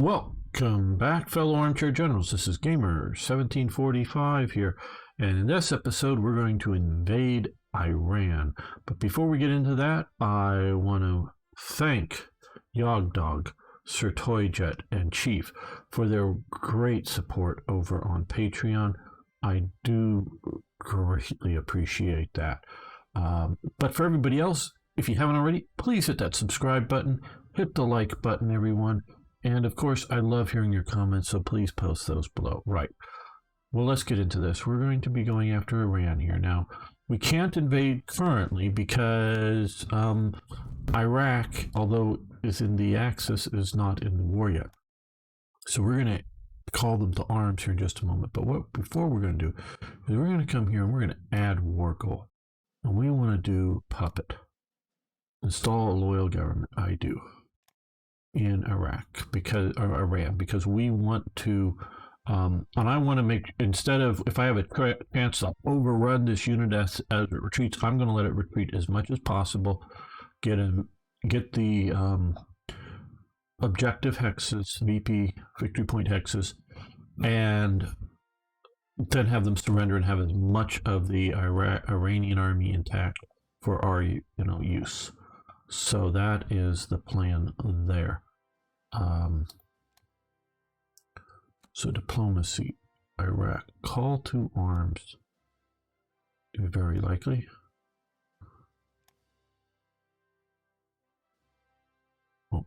Welcome back, fellow armchair generals. This is Gamer1745 here, and in this episode, we're going to invade Iran. But before we get into that, I want to thank Yogdog, Sir Toyjet, and Chief for their great support over on Patreon. I do greatly appreciate that. But for everybody else, if you haven't already, please hit that subscribe button, hit the like button, everyone. And of course, I love hearing your comments, so please post those below. Right. Well, let's get into this. We're going to be going after Iran here. Now, we can't invade currently because Iraq, although is in the Axis, is not in the war yet. So we're going to call them to arms here in just a moment. But before we're going to do is we're going to come here and we're going to add war goal. And we want to do puppet. Install a loyal government. I do. In Iraq because Iran, because we want to and I want to make, instead of, if I have a chance to overrun this unit as it retreats, I'm going to let it retreat as much as possible, get the objective hexes, VP victory point hexes, and then have them surrender and have as much of the Iranian army intact for our use. So that is the plan there. So diplomacy, Iraq, call to arms, very likely. Oh,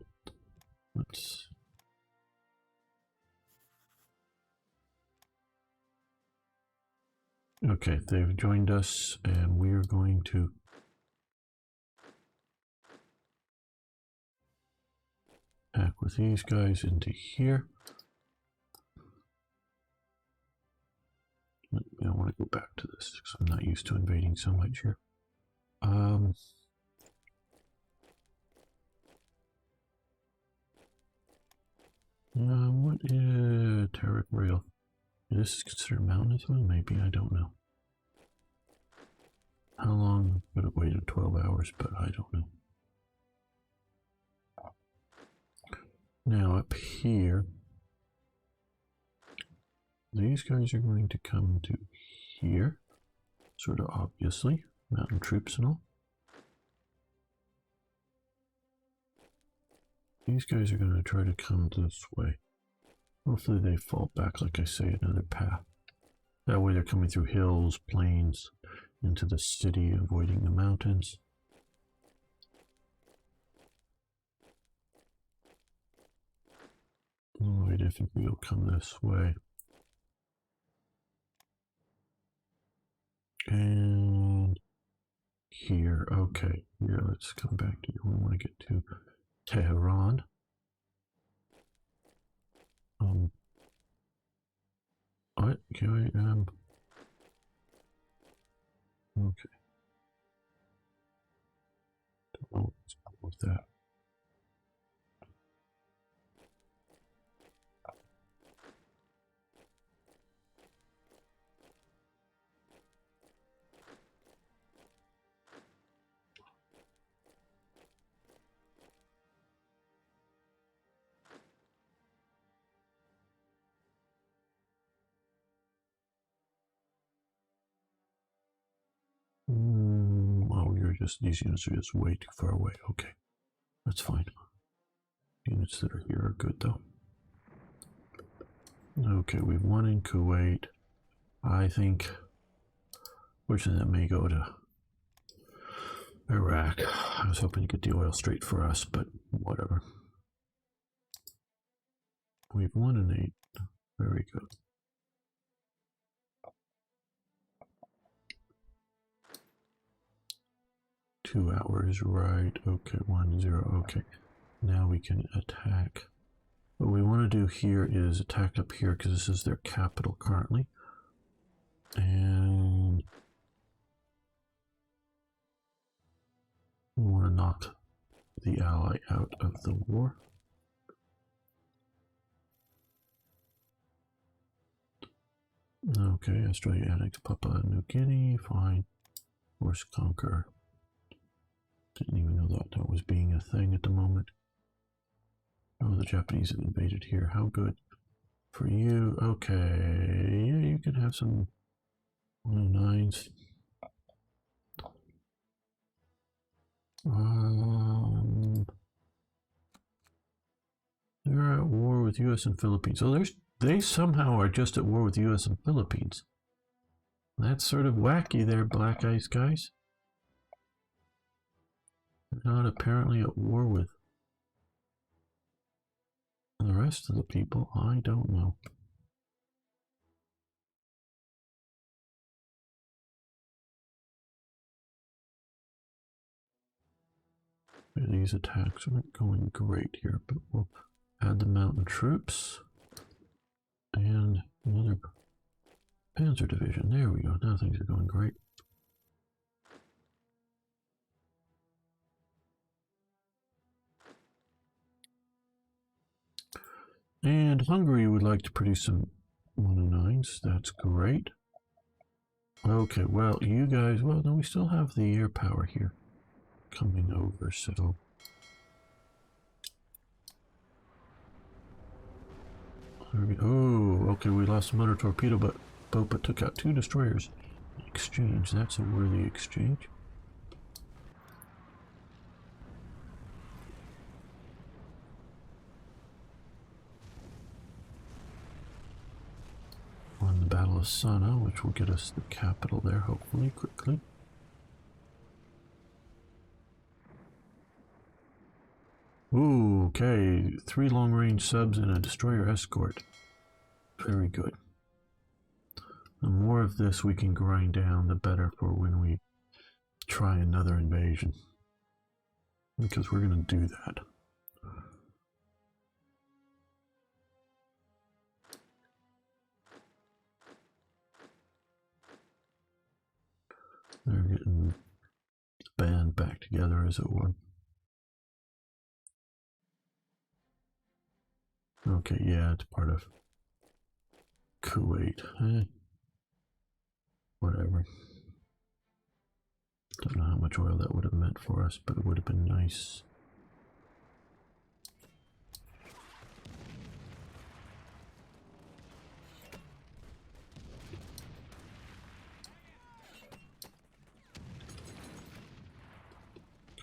let's. Okay, they've joined us, and we are going to. Back with these guys into here. I want to go back to this because I'm not used to invading so much here. What is Tariq Rail? This is considered mountainous? Well, maybe, I don't know. How long would it wait? 12 hours, but I don't know. Now up here, these guys are going to come to here, sort of obviously, mountain troops and all. These guys are going to try to come this way. Hopefully they fall back, like I say, another path. That way they're coming through hills, plains, into the city, avoiding the mountains. Oh, I think we'll come this way. And here, okay. Here, let's come back to here. We want to get to Tehran. What? Can I, okay. Don't know what's up with that. These units are just way too far away. Okay, that's fine. Units that are here are good though. Okay, we've won in Kuwait. I think, fortunately, that may go to Iraq. I was hoping to get the oil straight for us, but whatever. We've won in 8. Very good. Two hours, right? Okay, 1-0. Okay, now we can attack. What we want to do here is attack up here because this is their capital currently, and we want to knock the ally out of the war. Okay, Australia annexed Papua New Guinea. Fine. Force conquer. Didn't even know that was being a thing at the moment. Oh, the Japanese have invaded here. How good for you. Okay, yeah, you can have some 109s. They're at war with U.S. and Philippines. So they somehow are just at war with U.S. and Philippines. That's sort of wacky there, Black Ice guys. They're not apparently at war with the rest of the people. I don't know. These attacks aren't going great here, but we'll add the mountain troops and another panzer division. There we go. Now things are going great. And Hungary would like to produce some 109s. That's great. Okay, well, you guys, well, no, we still have the air power here coming over, so. Oh, okay, we lost a motor torpedo boat, but took out 2 destroyers. Exchange, that's a worthy exchange. Won the Battle of Sana, which will get us the capital there, hopefully, quickly. Ooh, okay, 3 long-range subs and a destroyer escort. Very good. The more of this we can grind down, the better for when we try another invasion. Because we're going to do that. They're getting the band back together, as it were. Okay, yeah, it's part of Kuwait. Whatever. Don't know how much oil that would have meant for us, but it would have been nice.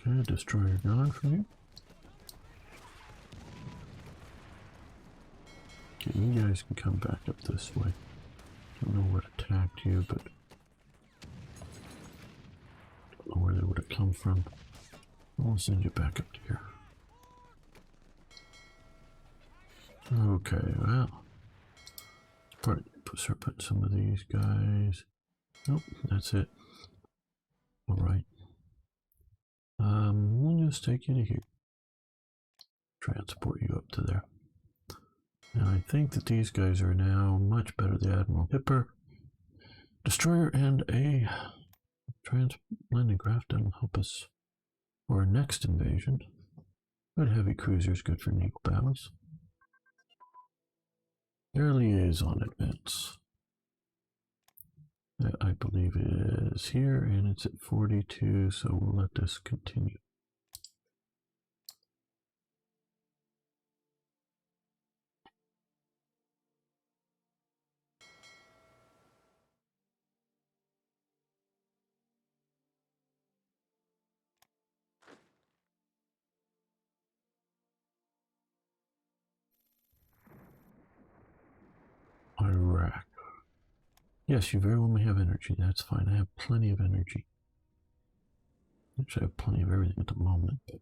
Okay, destroyer gone from you. Okay, you guys can come back up this way. Don't know what attacked you, but don't know where they would have come from. I'll send you back up here. Okay, well, start putting some of these guys. Nope, that's it. All right. We'll just take you to here. Transport you up to there. Now I think that these guys are now much better. The Admiral Hipper, destroyer, and a landing craft that'll help us for our next invasion. Good heavy cruisers, good for naval battles. Air liaison advance. That I believe is here, and it's at 42, so we'll let this continue. Iraq. Yes, you very well may have energy. That's fine. I have plenty of energy. Actually, I have plenty of everything at the moment, but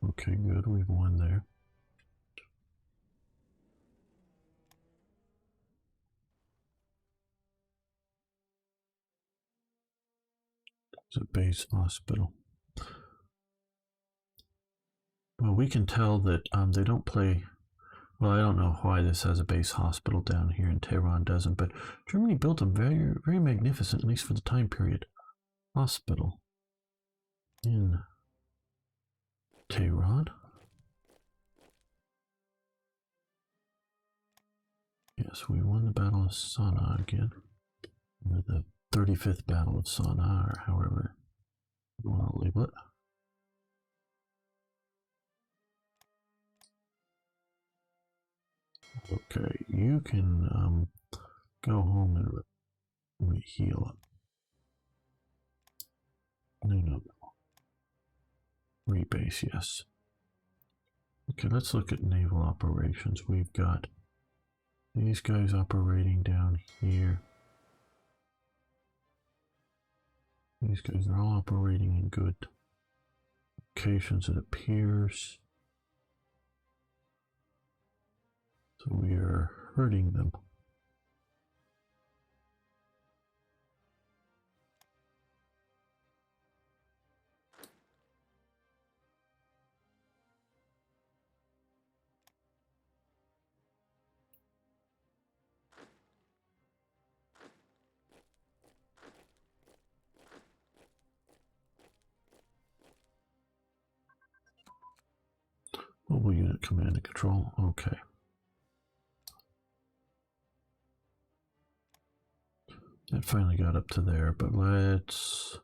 okay, good. We've won there. It's a base hospital. Well, we can tell that they don't play. Well, I don't know why this has a base hospital down here and Tehran doesn't, but Germany built a very, very magnificent, at least for the time period, hospital in Tehran. So we won the Battle of Sana again. Or the 35th Battle of Sana, or however you want to label it. Okay, you can go home and heal up. No. Rebase, yes. Okay, let's look at naval operations. We've got these guys operating down here. These guys are all operating in good locations, it appears. So we are hurting them. Mobile unit command and control. Okay. That finally got up to there, but let's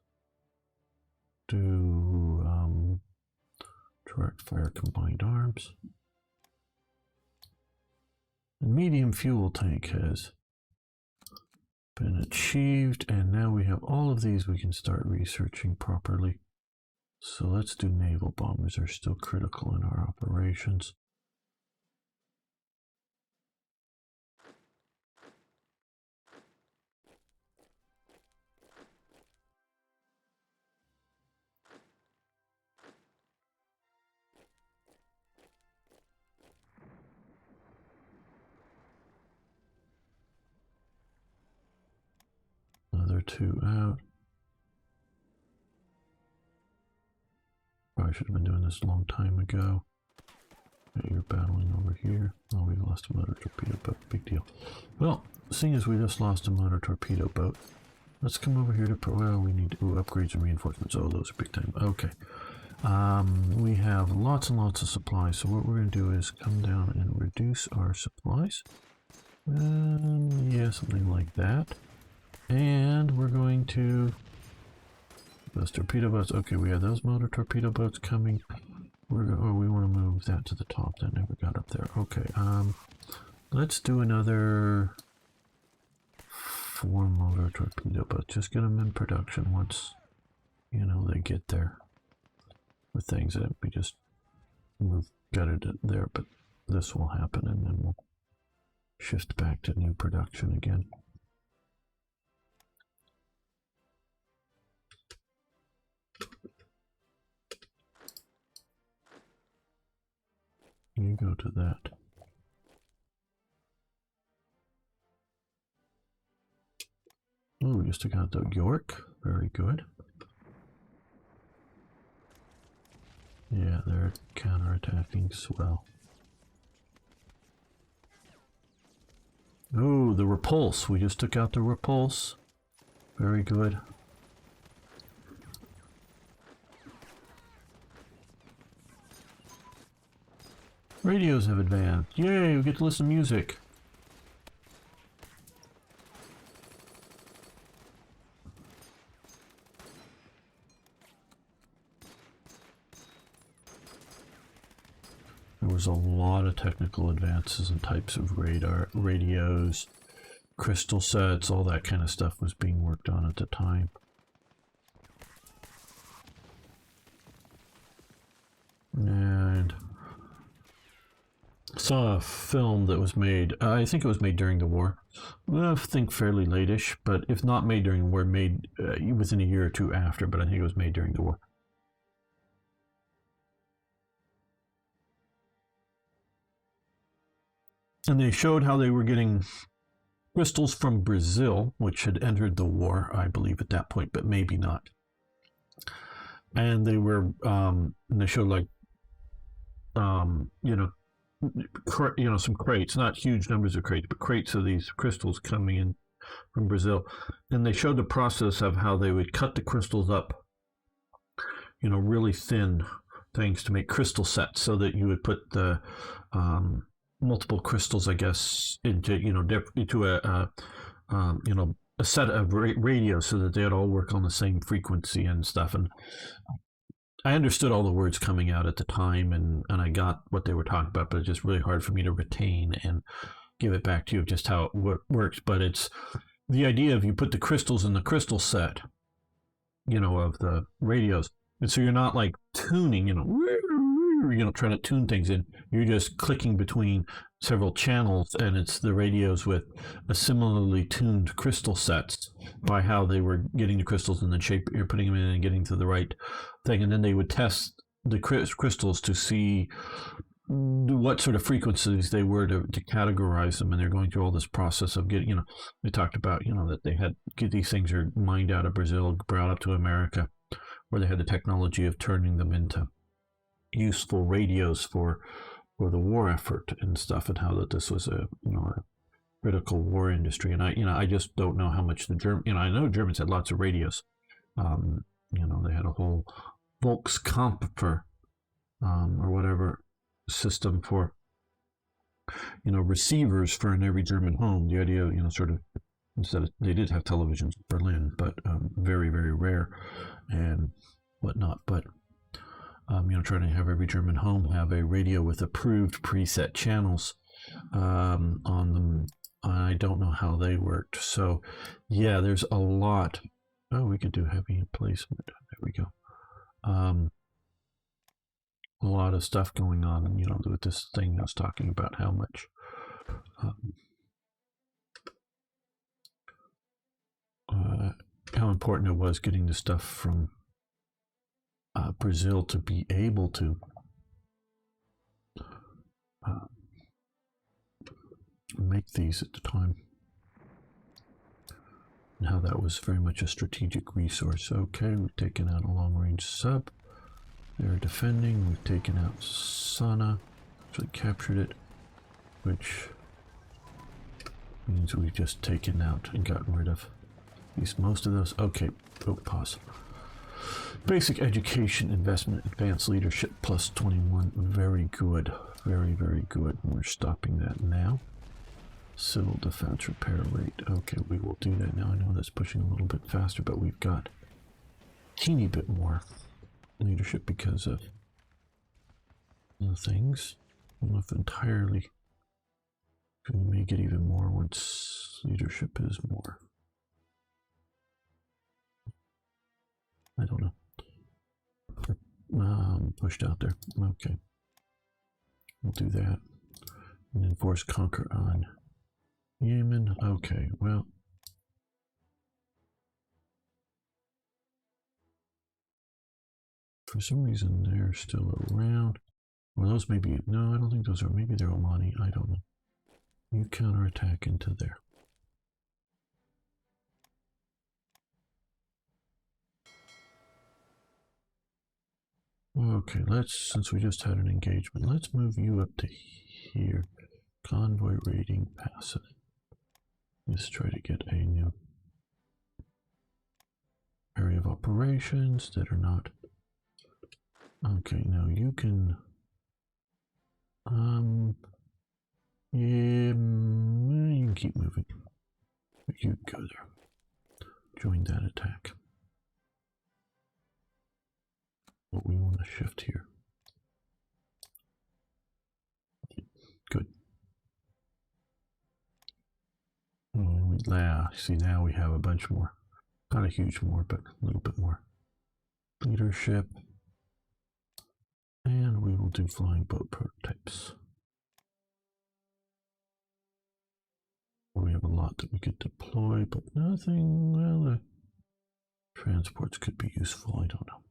do direct fire combined arms. The medium fuel tank has been achieved, and now we have all of these we can start researching properly. So let's do naval bombers. Are still critical in our operations. Another 2 out. Probably should have been doing this a long time ago. Okay, you're battling over here. Oh, we lost a motor torpedo boat. Big deal. Well, seeing as we just lost a motor torpedo boat, let's come over here to... Well, we need upgrades and reinforcements. Oh, those are big time. Okay. We have lots and lots of supplies. So what we're going to do is come down and reduce our supplies. Yeah, something like that. And we're going to... Those torpedo boats. Okay, we have those motor torpedo boats coming. We want to move that to the top. That never got up there. Okay. Let's do another 4 motor torpedo boats. Just get them in production once, you know, they get there. With things that we just gutted it there, but this will happen, and then we'll shift back to new production again. You go to that. Oh, we just took out the York. Very good. Yeah, they're counterattacking. Swell. Oh, the Repulse. We just took out the Repulse. Very good. Radios have advanced. Yay, we get to listen to music. There was a lot of technical advances in types of radar, radios, crystal sets, all that kind of stuff was being worked on at the time. And saw a film that was made, I think it was made during the war. I think fairly late-ish, but if not made during the war, made within a year or two after, but I think it was made during the war. And they showed how they were getting crystals from Brazil, which had entered the war, I believe, at that point, but maybe not. And they were, and they showed like, some crates, not huge numbers of crates, but crates of these crystals coming in from Brazil. And they showed the process of how they would cut the crystals up, really thin things to make crystal sets, so that you would put the multiple crystals, I guess, into into a set of radios so that they'd all work on the same frequency and stuff. And I understood all the words coming out at the time, and I got what they were talking about, but it's just really hard for me to retain and give it back to you just how it works. But it's the idea of you put the crystals in the crystal set, of the radios, and so you're not like tuning, trying to tune things in. You're just clicking between several channels, and it's the radios with a similarly tuned crystal sets by how they were getting the crystals in the shape you're putting them in and getting to the right thing. And then they would test the crystals to see what sort of frequencies they were to categorize them. And they're going through all this process of getting, they talked about, that they had these things are mined out of Brazil, brought up to America, where they had the technology of turning them into useful radios for the war effort and stuff, and how that this was a critical war industry. And I just don't know how much the German, I know Germans had lots of radios. They had a whole Volkskamper or whatever system for receivers for in every German home. The idea, sort of, instead of, they did have televisions in Berlin, but very, very rare and whatnot. But trying to have every German home have a radio with approved preset channels on them. I don't know how they worked. So, yeah, there's a lot. Oh, we could do heavy placement. There we go. A lot of stuff going on, with this thing I was talking about, how much how important it was getting the stuff from Brazil to be able to make these at the time, and how that was very much a strategic resource. Okay, we've taken out a long-range sub. They're defending. We've taken out Sana, actually captured it, which means we've just taken out and gotten rid of at least most of those. Okay, pause. Basic education, investment, advanced leadership, plus 21. Very good. Very, very good. We're stopping that now. Civil defense repair rate. Okay, we will do that now. I know that's pushing a little bit faster, but we've got a teeny bit more leadership because of the things. I don't know if entirely. We may get even more once leadership is more. I don't know. Pushed out there. Okay. We'll do that. And then force conquer on Yemen. Okay, well. For some reason, they're still around. Or those maybe, no, I don't think those are, maybe they're Omani. I don't know. You counterattack into there. Okay, since we just had an engagement, let's move you up to here. Convoy rating passive. Let's try to get a new area of operations that are not. Okay, now you can. Yeah, you can keep moving. You go there. Join that attack. But we want to shift here. Good. See, now we have a bunch more. Not a huge more, but a little bit more. Leadership. And we will do flying boat prototypes. We have a lot that we could deploy, but nothing. Well, the transports could be useful. I don't know.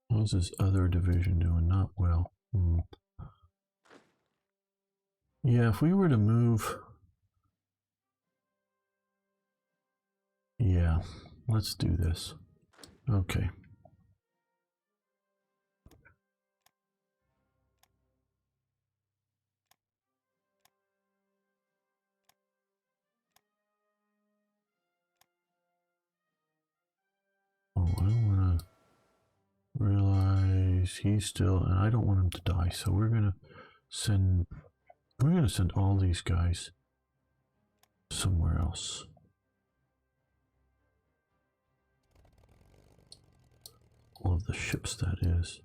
How's this other division doing? Not well. Yeah, if we were to move. Yeah, let's do this. Okay. Oh, I don't want to realize. he's still, and I don't want him to die, so we're gonna send all these guys somewhere else. All of the ships, that is.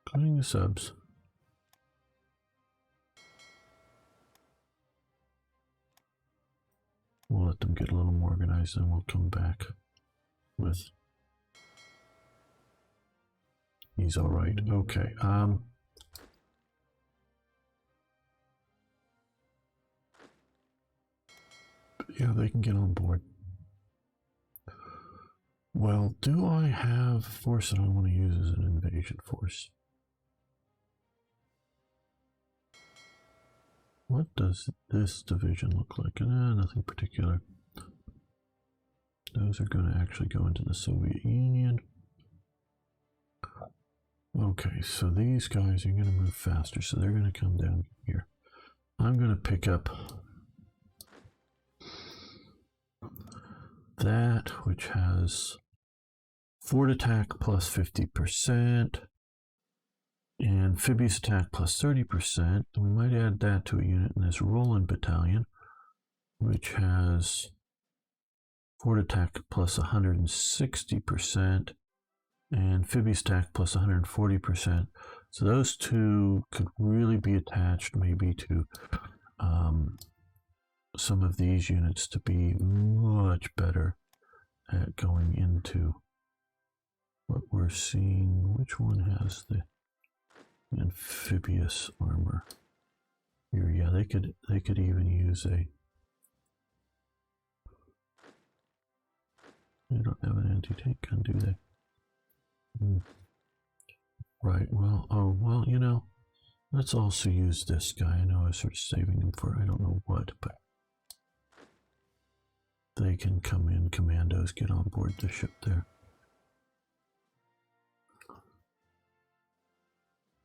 Including the subs. We'll let them get a little more organized, and we'll come back with. He's all right. Okay. Yeah, they can get on board. Well, do I have a force that I want to use as an invasion force? What does this division look like? Nothing particular. Those are going to actually go into the Soviet Union. Okay, so these guys are going to move faster, so they're going to come down here. I'm going to pick up that, which has fort attack plus 50%, and amphibious attack plus 30%. We might add that to a unit in this Roland battalion, which has fort attack plus 160%, and amphibious attack plus 140%. So those two could really be attached maybe to some of these units to be much better at going into what we're seeing. Which one has the amphibious armor here? Yeah, they could even use a. They don't have an anti-tank gun, do they? Right. Well. Oh well. You know, let's also use this guy. I know I was sort of saving him for I don't know what, but they can come in. Commandos get on board the ship there.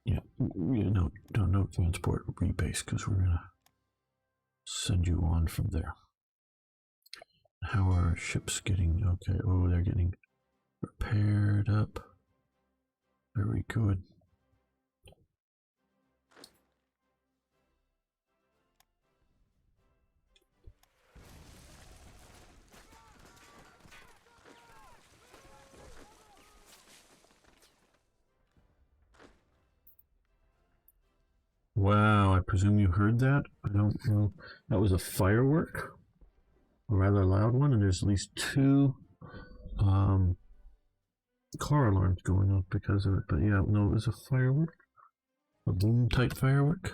Yeah, you know, no transport rebase because we're gonna send you on from there. How are our ships getting? Okay, oh, they're getting repaired up. Very good. Wow, I presume you heard that? I don't know. That was a firework, a rather loud one, and there's at least two car alarms going off because of it. But yeah, no, it was a firework, a boom type firework,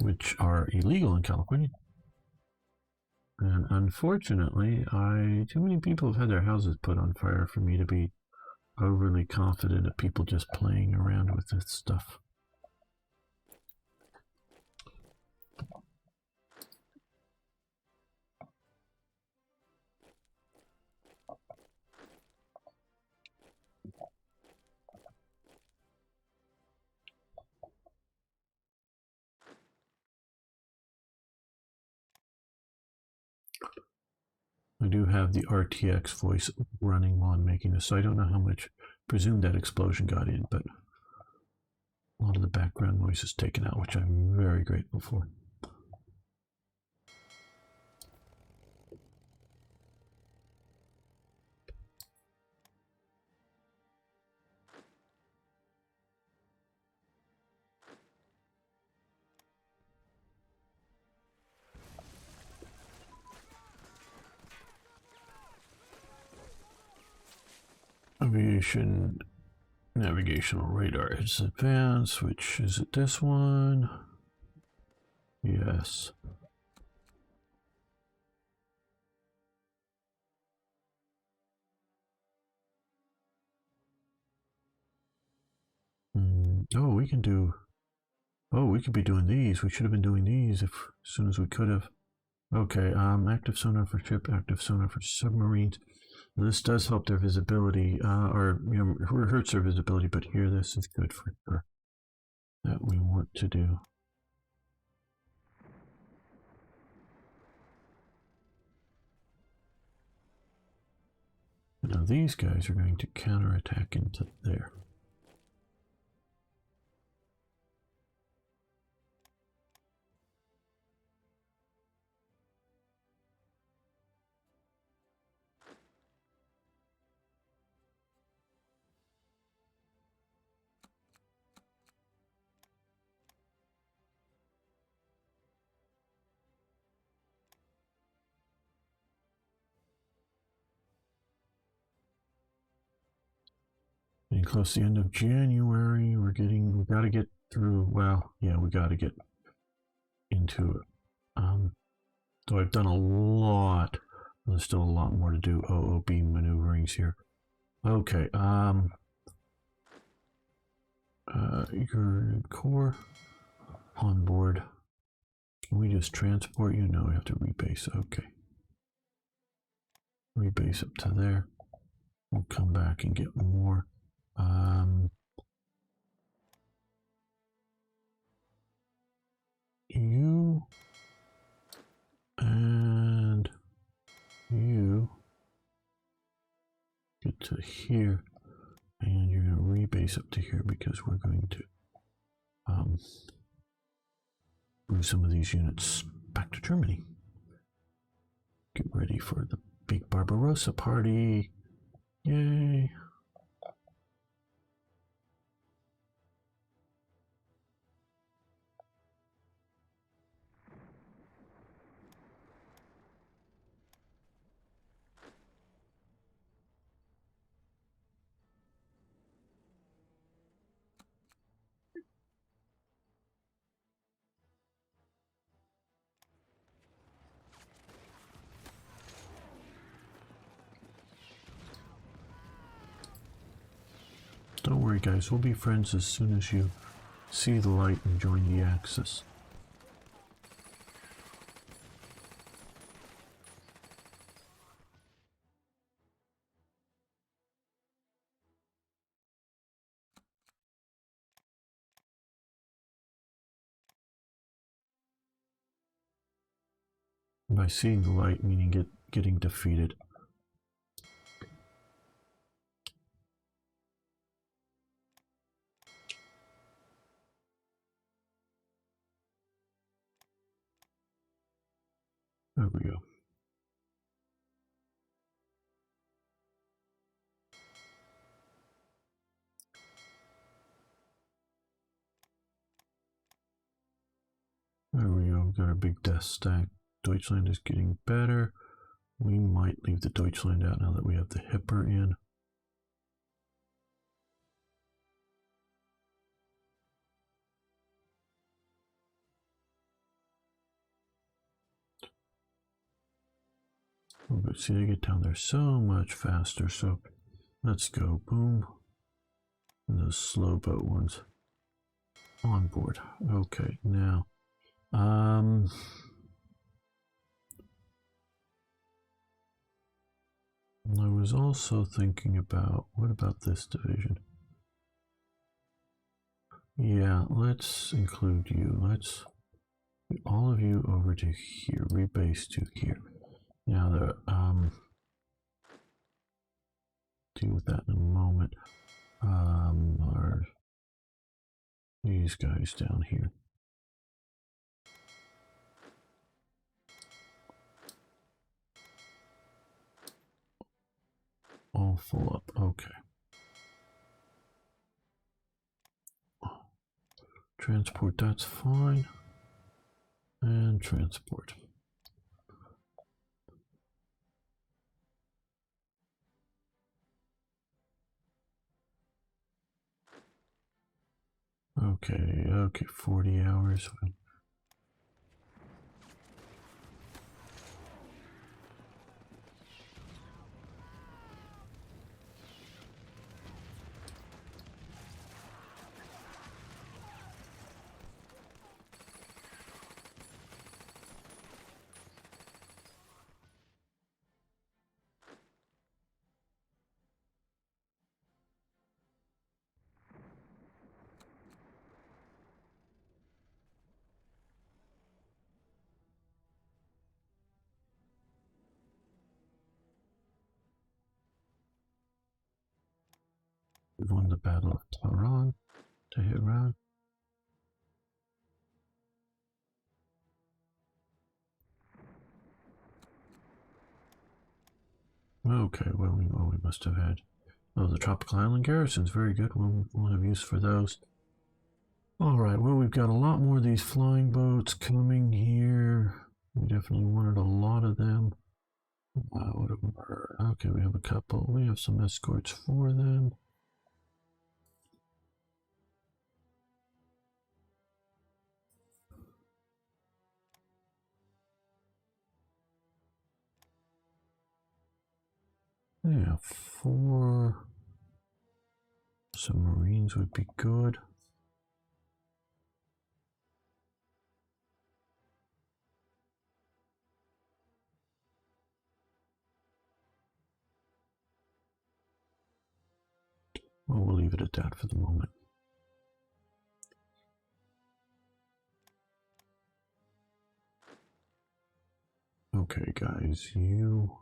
which are illegal in California. And unfortunately, too many people have had their houses put on fire for me to be overly confident of people just playing around with this stuff. I do have the RTX voice running while I'm making this, so I don't know how much, presume that explosion got in, but a lot of the background noise is taken out, which I'm very grateful for. Aviation navigational radar is advanced, which is it this one? Yes. Oh, we can do. Oh, we could be doing these. We should have been doing these as soon as we could have. Okay, active sonar for ship, active sonar for submarines. This does help their visibility, or you know, hurts their visibility. But here, this is good for sure. That we want to do. Now these guys are going to counterattack into there. Getting close to the end of January, we got to get through, well, yeah, we got to get into it. So I've done a lot. There's still a lot more to do. OOB maneuverings here. Okay, your core on board. Can we just transport you? No, we have to rebase. Okay. Rebase up to there. We'll come back and get more. You and you get to here, and you're going to rebase up to here because we're going to move some of these units back to Germany. Get ready for the big Barbarossa party. Yay. Don't worry, guys. We'll be friends as soon as you see the light and join the Axis. By seeing the light, meaning getting defeated. There we go. There we go. We've got our big death stack. Deutschland is getting better. We might leave the Deutschland out now that we have the Hipper in. Oh, but see, they get down there so much faster. So let's go. Boom. And those slow boat ones on board. Okay, now. I was also thinking about, what about this division? Yeah, let's include you. Let's get all of you over to here, rebase to here. Now, deal with that in a moment. Are these guys down here? All full up. Okay. Transport, that's fine. And transport. Okay, 40 hours. we've won the Battle of Tehran. Okay, well, we must have had. Oh, the tropical island garrisons, very good. We'll have use for those. All right, well, we've got a lot more of these flying boats coming here. We definitely wanted a lot of them. Okay, we have a couple. We have some escorts for them. Yeah, 4 submarines would be good. Well, we'll leave it at that for the moment. Okay, guys, you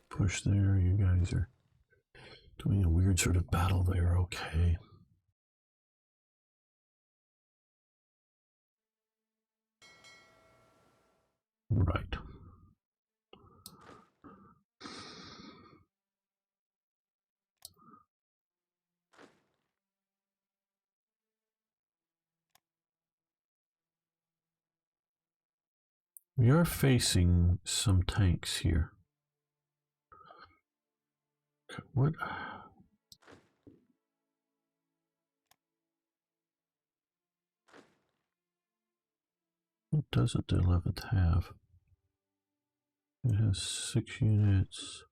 push there. You guys are doing a weird sort of battle there. Okay. Right. We are facing some tanks here. Okay, what? What doesn't the 11th have? It has 6 units.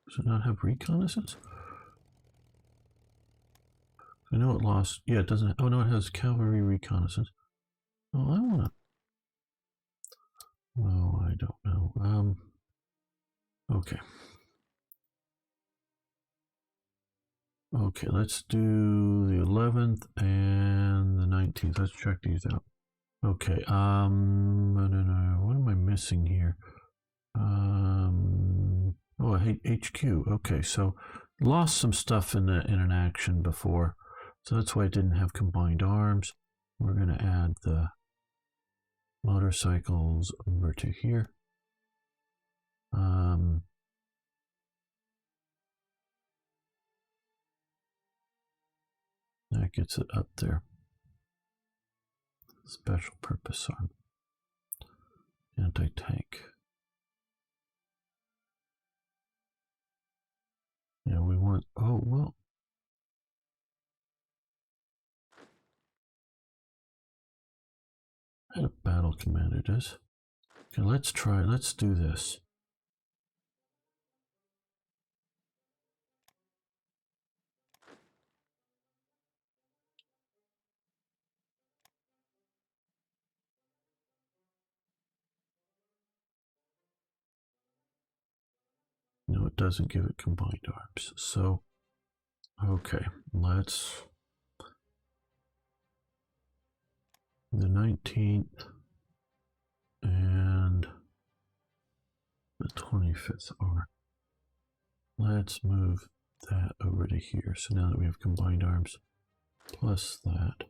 Does it not have reconnaissance? I know it lost. Yeah, it doesn't. Oh no, it has cavalry reconnaissance. Oh, I wanna. Oh, I don't know. Okay. Okay, let's do the 11th and the 19th. Let's check these out. Okay. What am I missing here? Oh, I hate HQ. Okay, so lost some stuff in an action before, so that's why I didn't have combined arms. We're gonna add the motorcycles over to here. That gets it up there. Special purpose arm. Anti-tank. Yeah, we want. Oh well. I had a battle commander does. Okay, let's try. Let's do this. No, it doesn't give it combined arms. So, okay, let's. The 19th and the 25th are. Let's move that over to here. So now that we have combined arms plus that.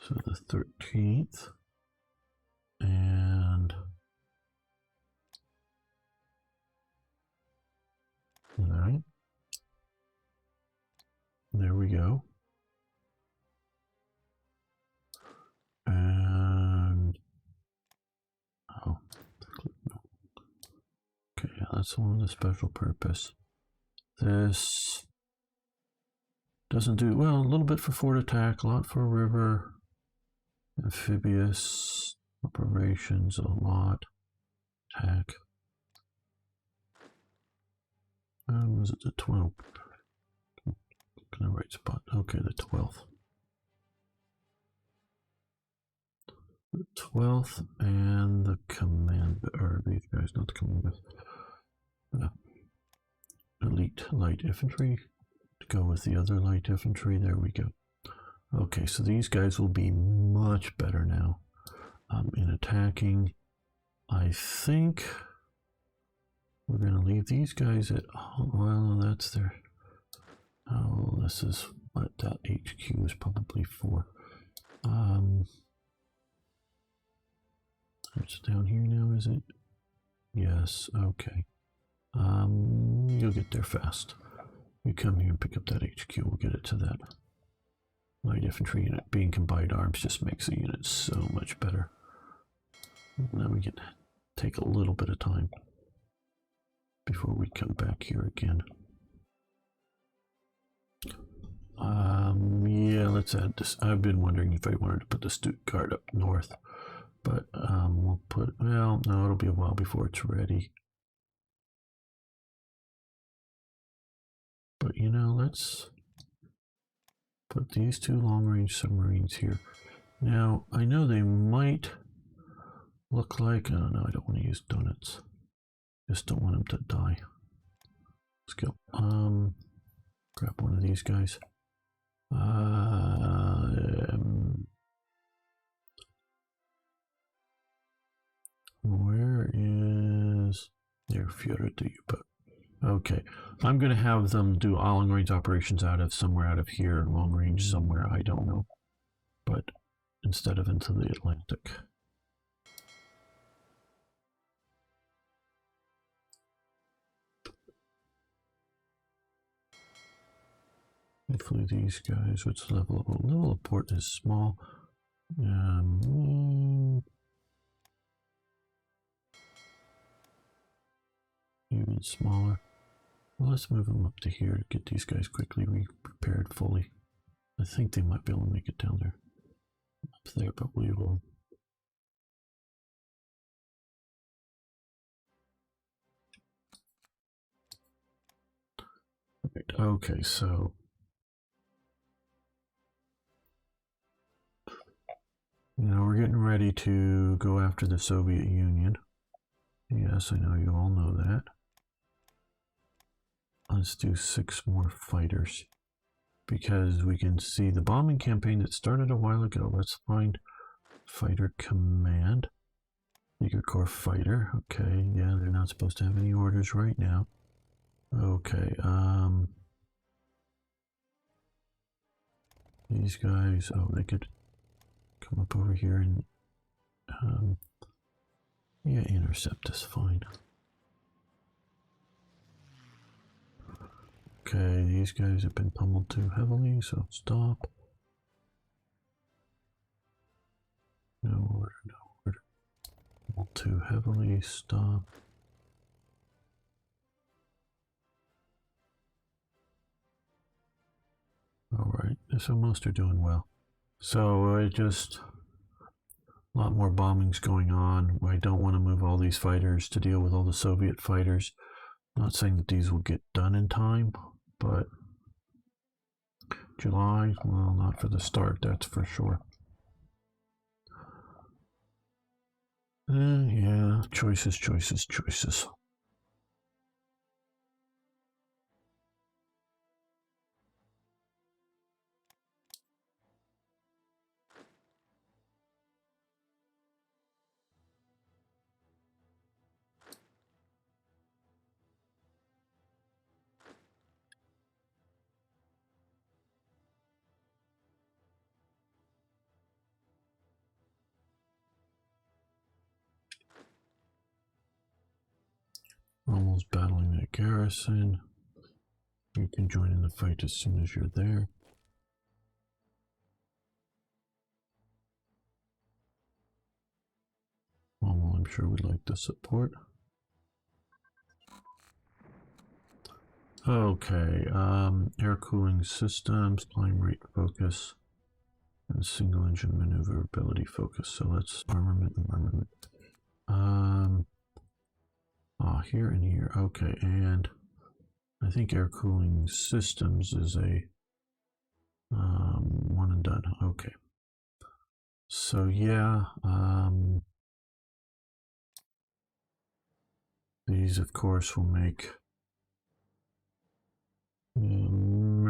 So the 13th and all right. There we go. And oh, okay, yeah, that's the one with the special purpose. This doesn't do well. A little bit for fort attack, a lot for river, amphibious operations, a lot attack. Was it the 12th? In the right spot. Okay, the 12th. The 12th and the command, or these guys, not the command, elite light infantry to go with the other light infantry. There we go. Okay, so these guys will be much better now in attacking. I think we're going to leave these guys at, well, that's their, oh, this is what that HQ is probably for. It's down here now, is it? Yes, okay. You'll get there fast. You come here and pick up that HQ, we'll get it to that. Light infantry unit being combined arms just makes the unit so much better. Now we can take a little bit of time before we come back here again. Yeah, let's add this. I've been wondering if I wanted to put the Stuttgart up north, but we'll put, well, no, it'll be a while before it's ready. But you know, let's put these two long-range submarines here. Now, I know they might look like, oh no, I don't want to use donuts. Just don't want them to die. Let's go. Grab one of these guys. Where is their Führer to you? But okay, I'm going to have them do all long range operations out of somewhere out of here, long range somewhere, I don't know, but instead of into the Atlantic. Hopefully these guys, which level of port is small. Even smaller. Well, let's move them up to here to get these guys quickly prepared fully. I think they might be able to make it down there. Up there, but we will. Right, okay, so now we're getting ready to go after the Soviet Union. Yes, I know you all know that. Let's do 6 more fighters because we can see the bombing campaign that started a while ago. Let's find Fighter Command. Eager Corps Fighter. Okay, yeah, they're not supposed to have any orders right now. Okay, these guys, oh, they could come up over here and, yeah, intercept is fine. Okay, these guys have been pummeled too heavily, so stop. No order, no order. Pummeled too heavily, stop. Alright, so most are doing well. So I just, a lot more bombings going on. I don't want to move all these fighters to deal with all the Soviet fighters. Not saying that these will get done in time, but July, well, not for the start, that's for sure. Yeah, choices, choices, choices. Almost battling that garrison. You can join in the fight as soon as you're there. Well, I'm sure we'd like the support. Okay, air cooling systems, climb rate focus, and single engine maneuverability focus. So let's armament. Here and here. Okay, and I think air cooling systems is a one and done. Okay. So yeah, these of course will make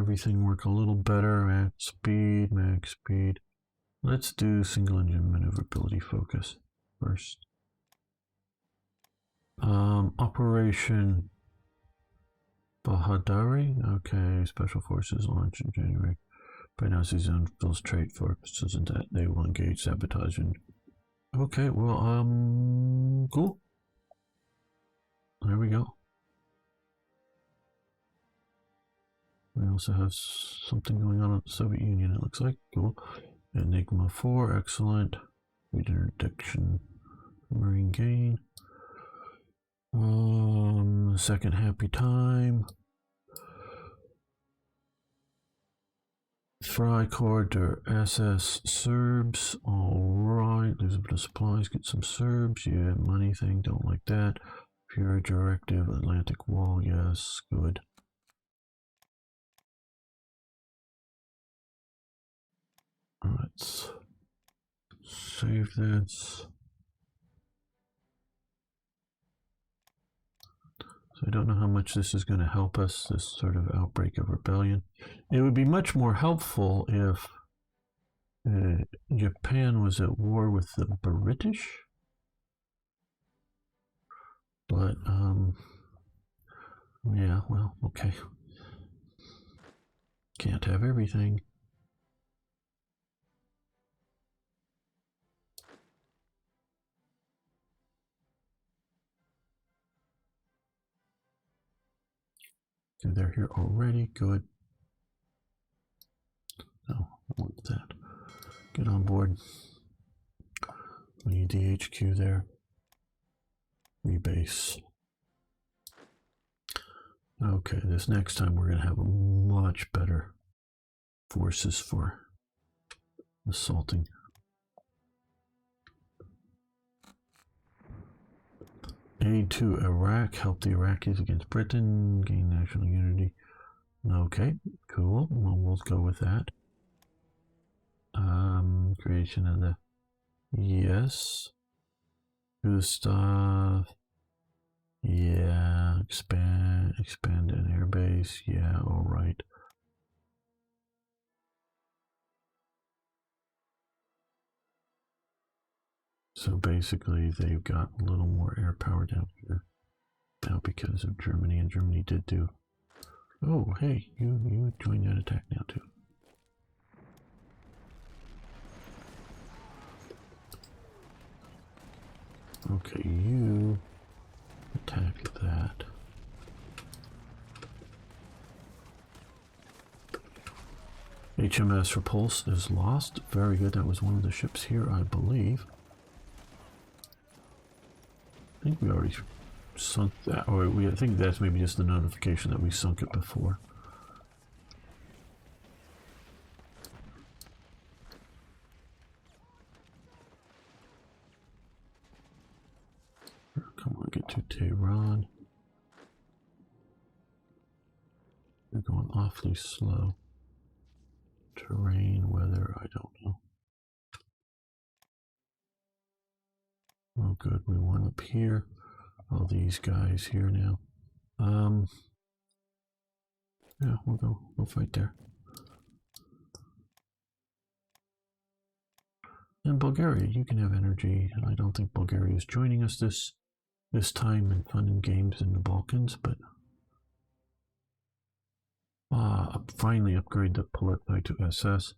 everything work a little better. Max speed. Let's do single engine maneuverability focus first. Operation Bahadari. Okay, Special Forces launched in January. By now, season infiltrate forces and that they will engage sabotage and. Okay, well, cool. There we go. We also have something going on in the Soviet Union, it looks like. Cool. Enigma 4, excellent. Interdiction, Marine gain. Second happy time. Freikorps SS Serbs. Alright, there's a bit of supplies. Get some Serbs. Yeah, money thing. Don't like that. Fury Directive. Atlantic Wall. Yes, good. Let's save this. So I don't know how much this is going to help us, this sort of outbreak of rebellion. It would be much more helpful if Japan was at war with the British. But, yeah, well, okay. Can't have everything. Okay, they're here already. Good. No, I want that. Get on board. We need the HQ there. Rebase. Okay, this next time we're going to have a much better forces for assaulting. Aid to Iraq, help the Iraqis against Britain, gain national unity. Okay, cool. Well, we'll go with that. Creation of the yes. Gustav. Yeah, expand an airbase. Yeah, all right. So basically, they've got a little more air power down here now because of Germany, and Germany did do. Oh, hey, you join that attack now too. Okay, you attack that. HMS Repulse is lost. Very good. That was one of the ships here, I believe. I think we already sunk that, or I think that's maybe just the notification that we sunk it before. Come on, get to Tehran. You're going awfully slow. Terrain, weather, I don't know. Oh good, we went up here. All these guys here now. Yeah, we'll fight there. And Bulgaria, you can have energy. I don't think Bulgaria is joining us this time in fun and games in the Balkans, but finally upgrade the Politsai to SS.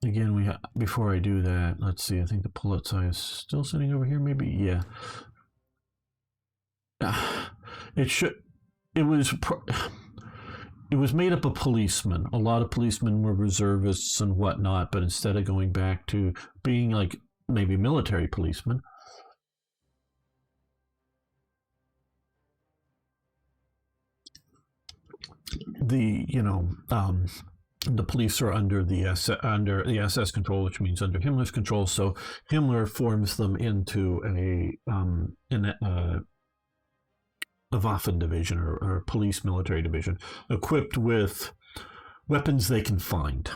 Again, before I do that, let's see. I think the Politsai is still sitting over here. Maybe, yeah. It should. It was made up of policemen. A lot of policemen were reservists and whatnot, but instead of going back to being like maybe military policemen, the police are under the SS control, which means under Himmler's control. So Himmler forms them into a Waffen division or a police military division, equipped with weapons they can find.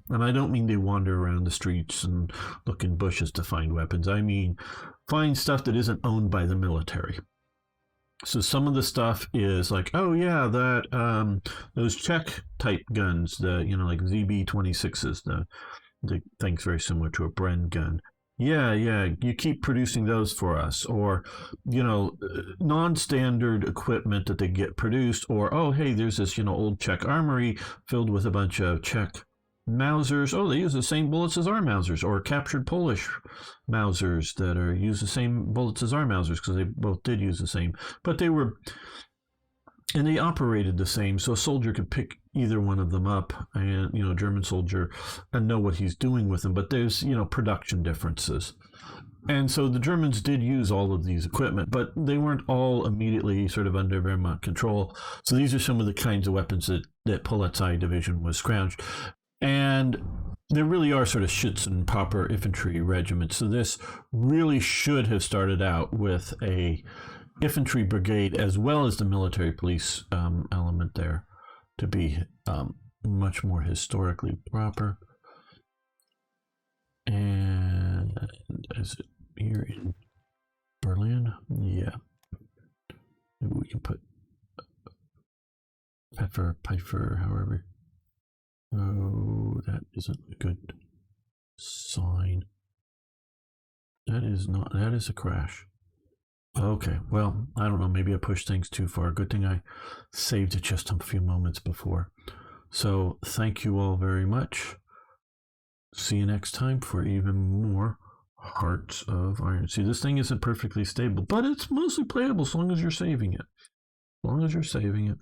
And I don't mean they wander around the streets and look in bushes to find weapons. I mean find stuff that isn't owned by the military. So some of the stuff is like, oh yeah, that those Czech type guns, the like ZB-26s, the thing's very similar to a Bren gun. Yeah, yeah, you keep producing those for us, or non-standard equipment that they get produced, or oh hey, there's this old Czech armory filled with a bunch of Czech Mausers. Oh, they use the same bullets as our Mausers, or captured Polish Mausers that are use the same bullets as our Mausers because they both did use the same, but they were and they operated the same, so a soldier could pick either one of them up, and a German soldier, and know what he's doing with them. But there's production differences, and so the Germans did use all of these equipment, but they weren't all immediately sort of under Wehrmacht control. So these are some of the kinds of weapons that Polizei division was scrounged. And there really are sort of Schützen proper infantry regiments. So this really should have started out with a infantry brigade as well as the military police element there to be much more historically proper. And is it here in Berlin? Yeah. Maybe we can put Pfeffer, however. Oh, that isn't a good sign. That is a crash. Okay, well, I don't know. Maybe I pushed things too far. Good thing I saved it just a few moments before. So thank you all very much. See you next time for even more Hearts of Iron. See, this thing isn't perfectly stable, but it's mostly playable as long as you're saving it. As long as you're saving it.